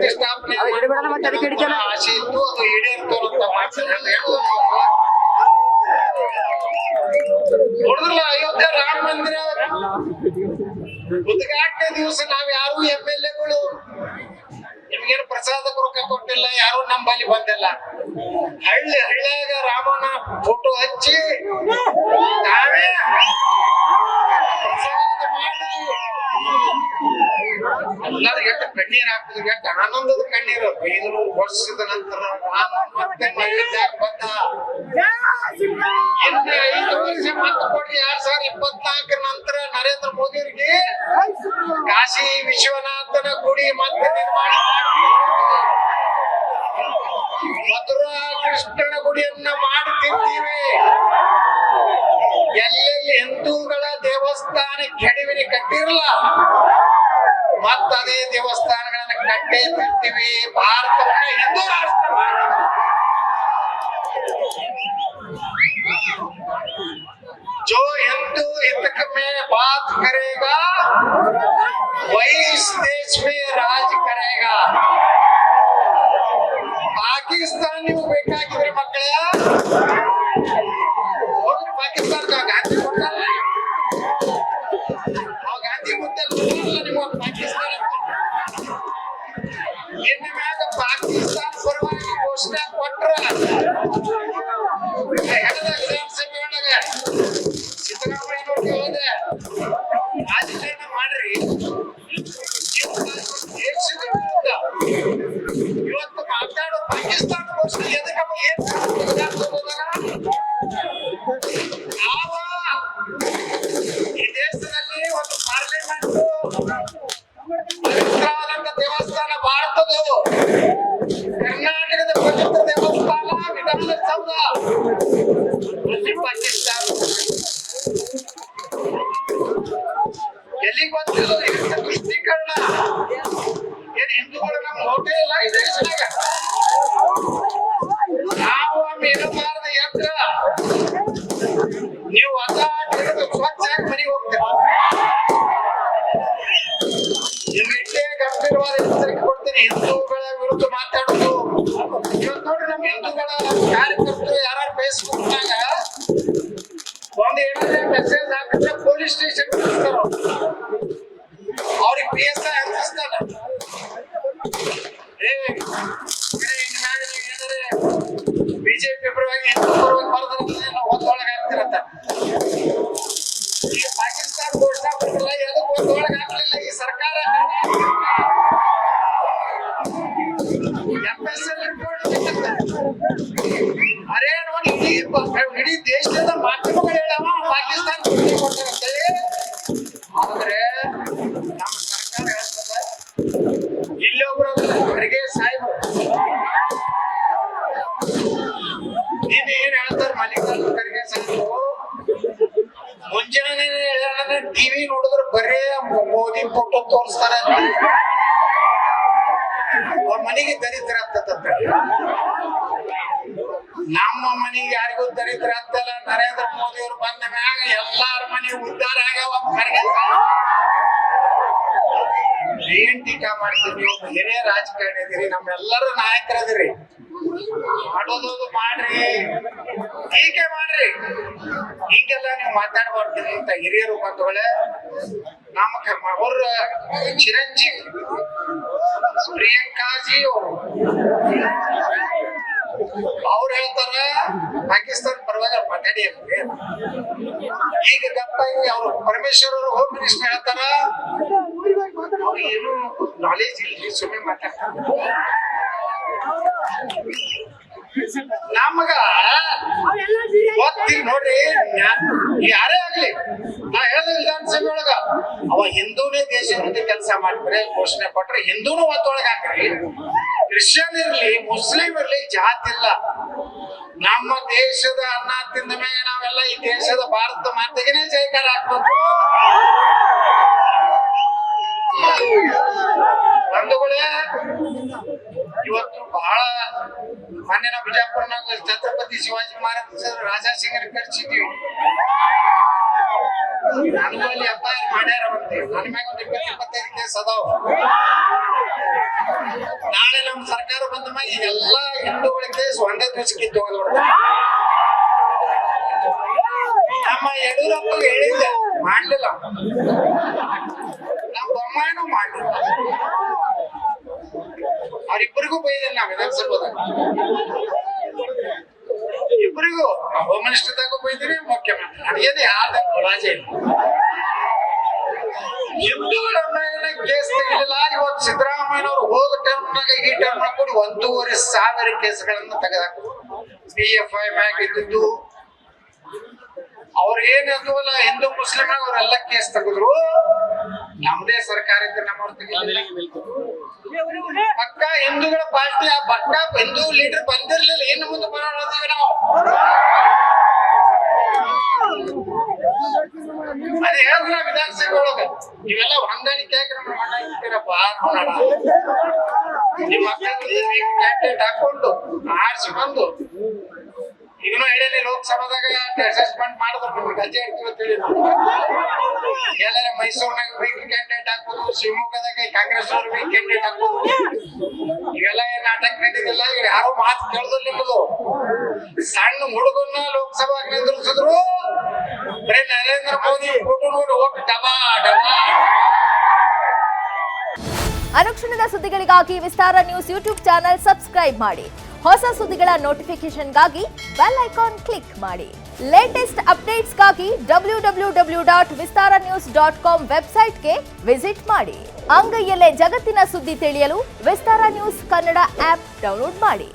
ಪ್ರತಿಷ್ಠಾಪನೆ ಆಸೆ ಇತ್ತು, ಅದು ಈಡೇರಿತು ಅಂತ ಮಾತನ್ನ ನೋಡಿದ್ರಲ್ಲ. ಅಯೋಧ್ಯೆ ರಾಮ ಮಂದಿರ ಉದ್ಘಾಟನೆ ದಿವಸ ನಾವ್ ಯಾರು MLA ನಿಮ್ಗೇನು ಪ್ರಸಾದಕ್ಕೆ ರೊಕ್ಕ ಕೊಟ್ಟಿಲ್ಲ, ಯಾರು ನಮ್ಮಲ್ಲಿ ಬಂದಿಲ್ಲ. ಹಳ್ಳಿಯಾಗ ರಾಮನ ಫೋಟೋ ಹಚ್ಚಿ ನಾವೇ ಪ್ರಸಾದ ಮಾಡಿ ಎಲ್ಲರಿಗೂ ಎಷ್ಟು ಕಣ್ಣೀರ್ ಹಾಕಿದ್ರು, ಎಷ್ಟು ಆನಂದದ ಕಣ್ಣೀರು. 500 ವರ್ಷದ ನಂತರ ರಾಮ ಮತ್ತೆ ಬಂದ. ಇನ್ನು 5 ವರ್ಷ ಮತ್ತೆ ಕೊಡ್ರಿ 2024 ನಂತರ ನರೇಂದ್ರ ಮೋದಿ ಅವರಿಗೆ ಕಾಶಿ ವಿಶ್ವನಾಥನ ಗುಡಿ ಮತ್ತೆ ನಿರ್ಮಾಣ ಮಾಡಿ ಮಥುರಾ ಕೃಷ್ಣನ ಗುಡಿಯನ್ನ ಮಾಡುತ್ತಿದ್ದೀವಿ. ಎಲ್ಲೆಲ್ಲಿ ಹಿಂದೂಗಳ ದೇವಸ್ಥಾನ ಕೆಡವಿನಿ ಕಟ್ಟಿರಲ್ಲ, ಮತ್ತ ಅದೇ ದೇವಸ್ಥಾನಗಳನ್ನ ಕಟ್ಟೇ ತಿರ್ತೀವಿ. ಭಾರತವನ್ನ ಹಿಂದೂ ರಾಷ್ಟ್ರ ಮಾಡ್ತೀವಿ. जो हिंदू हित में बात करेगा वही इस देश में राज करेगा. पाकिस्तान ನೀವು ಬೇಕಾಗಿದ್ರೆ ಮಕ್ಕಳ ಹೋಗಿ ಪಾಕಿಸ್ತಾನ ಗಾಂಧಿ ಕೊಟ್ಟಲ್ಲ, ಗಾಂಧಿ ಮುದ್ದೆ ಕೊಟ್ಟಿಲ್ಲ ನೀವು ಪಾಕಿಸ್ತಾನ. ಇನ್ನು ಮ್ಯಾಗ ಪಾಕಿಸ್ತಾನ ಪರವಾಗಿ ಘೋಷಣೆ ಕೊಟ್ರ ವಿಧಾನಸಭೆಯೊಳಗೆ ಸಿದ್ದರಾಮಯ್ಯನವ್ರಿಗೆ ಹೋದೆ ರಾಜಕಾರಣ ಮಾಡ್ರಿ. ಇವತ್ತು ಮಾತಾಡೋ ಪಾಕಿಸ್ತಾನ ಘೋಷಣೆ ಎದಕ್ಕಪ್ಪ ಈ ದೇಶದಲ್ಲಿ ಒಂದು ಪಾರ್ಲಿಮೆಂಟ್ ಪವಿತ್ರವಾದಂತ ದೇವಸ್ಥಾನ ಭಾರತದ, ಕರ್ನಾಟಕದ ಪವಿತ್ರ ದೇವಸ್ಥಾನ ವಿಧಾನಸೌಧ ಪಾಕಿಸ್ತಾನ. ಎಲ್ಲಿಗೆ ಬಂದಿದ್ದು ಇದಕ್ಕೆ ತುಷ್ಟೀಕರಣ. ಏನ್ ಹಿಂದೂಗಳು ನಮ್ಮ ಹೋಟೆ ಇಲ್ಲ ಈ ದೇಶದಾಗ. ನಾವು ಮೇಲುಮಾರದ ಯಂತ್ರ ನೀವು ಅದ ಸ್ವಚ್ಛಾಗಿ ಮನೆಗೆ ಹೋಗ್ತೀರ. ನಿಮ್ಗೆ ಗಂಭೀರವಾದ ಎಚ್ಚರಿಕೆ ಕೊಡ್ತೀನಿ, ಹಿಂದೂಗಳ ವಿರುದ್ಧ ಮಾತಾಡೋದು. ಇವತ್ತು ನೋಡಿ ನಮ್ಮ ಹಿಂದೂಗಳ ಕಾರ್ಯಕರ್ತರು ಯಾರು ಫೇಸ್ಬುಕ್ನಾಗ ಒಂದು ಏನಾದ್ರೆ ಮೆಸೇಜ್ ಹಾಕಿದ್ರೆ ಪೊಲೀಸ್ ಸ್ಟೇಷನ್ ಕಳಿಸ್ತಾರ, ಅವ್ರಿಗೆ PSI ಹಂಚಿಸ್ತಾನ. ಬಿಜೆಪಿ ಪರವಾಗಿ ಹಿಂದೂ ಪರವಾಗಿ ಬರೋದ್ರಲ್ಲಿ ನಾವು ಒಂದೊಳಗೆ ಆಗ್ತಿರತ್ತ. ಈಗ ಪಾಕಿಸ್ತಾನ ಘೋಷಣೆ ಬರಲಿಲ್ಲ, ಎದಕ್ಕೆ ಒಂದೊಳಗೆ ಹಾಕ್ಲಿಲ್ಲ ಈ ಸರ್ಕಾರ. FSL ಅರೇ ನೋಡಿ ಇಡೀ ದೇಶದ ಮಾಧ್ಯಮಗಳು ಹೇಳವ ಪಾಕಿಸ್ತಾನ ಕೊಡ್ತಾರಂತೇಳಿ. ಆದ್ರೆ ನಮ್ಮ ಸರ್ಕಾರ ಹೇಳ್ತದೆ, ಇಲ್ಲೊಬ್ರು ಖರ್ಗೆ ಸಾಹೇಬರು ಏನ್ ಹೇಳ್ತಾರೆ, ಮಲ್ಲಿಕಾರ್ಜುನ ಖರ್ಗೆ ಸಾಹೇಬರು ಮುಂಜಾನೆ ಟಿವಿ ನೋಡಿದ್ರೆ ಬರೇ ಮೋದಿ ಫೋಟೋ ತೋರಿಸ್ತಾರ. ಅವ್ರ ಮನೆಗೆ ದರಿದ್ರ ಆಗ್ತದ. ನಮ್ಮ ಮನೆಗೆ ಯಾರಿಗೂ ದರಿದ್ರ ಆಗ್ತಲ್ಲ. ನರೇಂದ್ರ ಮೋದಿ ಅವರು ಬಂದ ಮ್ಯಾಗ ಎಲ್ಲಾರ ಮನೆ ಉದ್ಧಾರ ಆಗ್ಯಾವ. ಏನ್ ಟೀಕಾ ಮಾಡ್ತೀವಿ ನೀವು? ಏನೇ ರಾಜಕಾರಣಿ ಇದೀರಿ, ನಮ್ಮೆಲ್ಲರೂ ನಾಯಕರದಿರಿ. ಮಾಡೋದು ಮಾಡ್ರಿ, ಟೀಕೆ ಮಾಡ್ರಿ, ಹಿಂಗೆಲ್ಲ ನೀವು ಮಾತಾಡಬಾರ್ದು ಅಂತ ಹಿರಿಯರು ಬಂಧುಗಳೇ. ನಮ್ಮ ಅವ್ರ ಚಿರಂಜೀವಿ ಪ್ರಿಯಾಂಕಾಜಿ ಅವ್ರು ಹೇಳ್ತಾರ ಪಾಕಿಸ್ತಾನ ಪರವಾಗಿ ಮಾತಾಡಿ ಅಂದ್ರೆ. ಈಗ ಗಪ್ಪಾಗಿ ಅವ್ರು ಪರಮೇಶ್ವರ್ ಅವರು ಹೋಮ್ ಮಿನಿಸ್ಟರ್ ಹೇಳ್ತಾರ ಅವ್ರು ಏನು ನಾಲೆಜ್ ಇಲ್ರಿ, ಸುಮ್ಮನೆ ಮಾತಾಡ್ತಾರ. ನಮಗ ಗೊತ್ತಿಲ್ಲ ನೋಡ್ರಿ, ಯಾರೇ ಆಗ್ಲಿ. ನಾ ಹೇಳ್ದ ವಿಧಾನಸಭೆ ಒಳಗ ಅವ ಹಿಂದೂನೇ ದೇಶ ಕೆಲಸ ಮಾಡ್ತಾರೆ ಘೋಷಣೆ ಕೊಟ್ರೆ ಹಿಂದೂನು ಒತ್ತೊಳಗ ಹಾಕ್ರಿ. ಕ್ರಿಶ್ಚಿಯನ್ ಇರ್ಲಿ, ಮುಸ್ಲಿಂ ಇರ್ಲಿ, ಜಾತಿ ಇಲ್ಲ. ನಮ್ಮ ದೇಶದ ಅನ್ನ ತಿಂದ ಮೇಲೆ ನಾವೆಲ್ಲ ಈ ದೇಶದ ಭಾರತ ಮಾತೆಗೆನೆ ಜಯಕಾರ ಹಾಕ್ಬೇಕು. ಬಂಧುಗಳೇ, ಇವತ್ತು ಬಹಳ ಮೊನ್ನೆ ನಾವು ಬಿಜಾಪುರನಾಗ ಛತ್ರಪತಿ ಶಿವಾಜಿ ಮಹಾರಾಜ ರಾಜಾ ಸಿಂಗ್ ಕರ್ಸಿದ್ವಿ. ನನಗೂ ಅಲ್ಲಿ FIR ಮಾಡ್ಯಾರ ಬಂತೆ ನನ್ನ ಮ್ಯಾಗ ಒಂದು 20-25 ಕೇಸ್ ಅದಾವ. ನಾಳೆ ನಮ್ಮ ಸರ್ಕಾರ ಬಂದ ಮ್ಯಾಗ ಈಗೆಲ್ಲ ಹಿಂದೂಗಳ ಕೇಸ್ ಒಂದೇ ದಿವಸಕ್ಕೆ ತಗೊಂಡ್ಬಿಡ್ತಾರೆ. ನಮ್ಮ ಯಡಿಯೂರಪ್ಪ ಹೇಳಿದ್ದೆ ಮಾಡ್ಲಿಲ್ಲ, ನಮ್ಮ ಬೊಮ್ಮಾಯಿನೂ ಮಾಡ್ಲಿಲ್ಲ. ಅವ್ರಿಬ್ಬರಿಗೂ ಬೈದೇನೆ ನಾವು ವಿಧಾನಸಭಾದಾಗ, ಇಬ್ಬರಿಗೂ ಹೋಮ್ ಮಿನಿಸ್ಟರ್ದಾಗೂ ಬೈದಿರಿ, ಮುಖ್ಯಮಂತ್ರಿ. ನನಗೇನು ಯಾರ್ದ ರಾಜ ಇಲ್ಲ. ಹಿಂದೂಗಳ ಮೇಲೆ ಕೇಸ್ ತೆಗಿಲಿಲ್ಲ. ಇವತ್ತು ಸಿದ್ದರಾಮಯ್ಯನವರು ಹೋದ ಟರ್ಮ್ನಾಗ ಈ ಟರ್ಮ್ನಾಗ ಕೂಡಿ 1,500,000 ಕೇಸ್ಗಳನ್ನ ತೆಗೆದಾಕ PFI ಮ್ಯಾಗ ಇದ್ದಿದ್ದು. ಅವ್ರ ಏನಲ್ಲ ಹಿಂದೂ ಮುಸ್ಲಿಂ ಅವರೆಲ್ಲ ಕೇಸ್ ತೆಗೆದ್ರು. ನಮ್ದೇ ಸರ್ಕಾರ ಇದ್ರೆ ನಮ್ಮವ್ರು ತೆಗಿಲಿಲ್ಲ. ಪಕ್ಕ ಹಿಂದೂಗಳ ಪಾರ್ಟಿ ಆ ಪಕ್ಕ ಹಿಂದೂ ಲೀಡರ್ ಬಂದಿರ್ಲಿಲ್ಲ. ಇನ್ನು ಮುಂದೆ ಬರೋದೀವಿ ನಾವು. ಅದೇ ಹೇಳಿದ್ರ ವಿಧಾನಸಭೆ ಒಳಗ ನೀವೆಲ್ಲ ಹೊಂದಾಣಿಕೆ ಹಾಕಿ ನಮ್ಮ ಮಣ್ಣ ಇರ್ತೀರಪ್ಪ ನೋಡೋಣ. ನಿಮ್ಮ ಮಕ್ಕಳಿಗೆ ಕ್ಯಾಂಡಿಡೇಟ್ ಹಾಕೊಂಡು ಆರಿಸಿ ಬಂದು ಈಗನೂ ಹೇಳಿ ಲೋಕಸಭಾದಾಗ ಅಡ್ಜಸ್ಟ್ಮೆಂಟ್ ಮಾಡಿದ್ರು ಗಜೆ ಇರ್ತೀವಿ ಅಂತ ಹೇಳಿ ಎಲ್ಲರ ಮೈಸೂರಿನಾಗ ವೀಕ್ ಕ್ಯಾಂಡಿಡೇಟ್ ಹಾಕೋದು, ಶಿವಮೊಗ್ಗದಾಗ ಕಾಂಗ್ರೆಸ್ ಅವ್ರ ವೀಕ್ ಕ್ಯಾಂಡಿಡೇಟ್ ಹಾಕೋದು, ಇವೆಲ್ಲ ಏನ್ ನಾಟಕ ನಡೀತಿಲ್ಲ. ಇವ್ರು ಯಾರು ಮಾತು ಕೇಳಿದ್ರು ನಿಮ್ಮದು. ಸಣ್ಣ ಹುಡುಗನ್ನ ಲೋಕಸಭಾಗ ನಿಂದ್ರಿಸಿದ್ರು, ಬರೀ ನರೇಂದ್ರ ಮೋದಿ ಫೋಟೋ ನೋಡಿ ಹೋಗಿ ಡಬಾ ಡಬಾ. ಅನುಕ್ಷಣದ ಸುದ್ದಿಗಳಿಗಾಗಿ ವಿಸ್ತಾರ ನ್ಯೂಸ್ ಯೂಟ್ಯೂಬ್ ಚಾನೆಲ್ ಸಬ್ಸ್ಕ್ರೈಬ್ ಮಾಡಿ. ಹೊಸ ಸುದ್ದಿಗಳ ನೋಟಿಫಿಕೇಶನ್ಗಾಗಿ ಬೆಲ್ ಐಕಾನ್ ಕ್ಲಿಕ್ ಮಾಡಿ. ಲೇಟೆಸ್ಟ್ ಅಪ್ಡೇಟ್ಸ್ಗಾಗಿ www.vistaranews.com ವೆಬ್ಸೈಟ್ಗೆ ವಿಸಿಟ್ ಮಾಡಿ. ಅಂಗೈಯಲ್ಲೇ ಜಗತ್ತಿನ ಸುದ್ದಿ ತಿಳಿಯಲು ವಿಸ್ತಾರ ನ್ಯೂಸ್ ಕನ್ನಡ ಆಪ್ ಡೌನ್ಲೋಡ್ ಮಾಡಿ.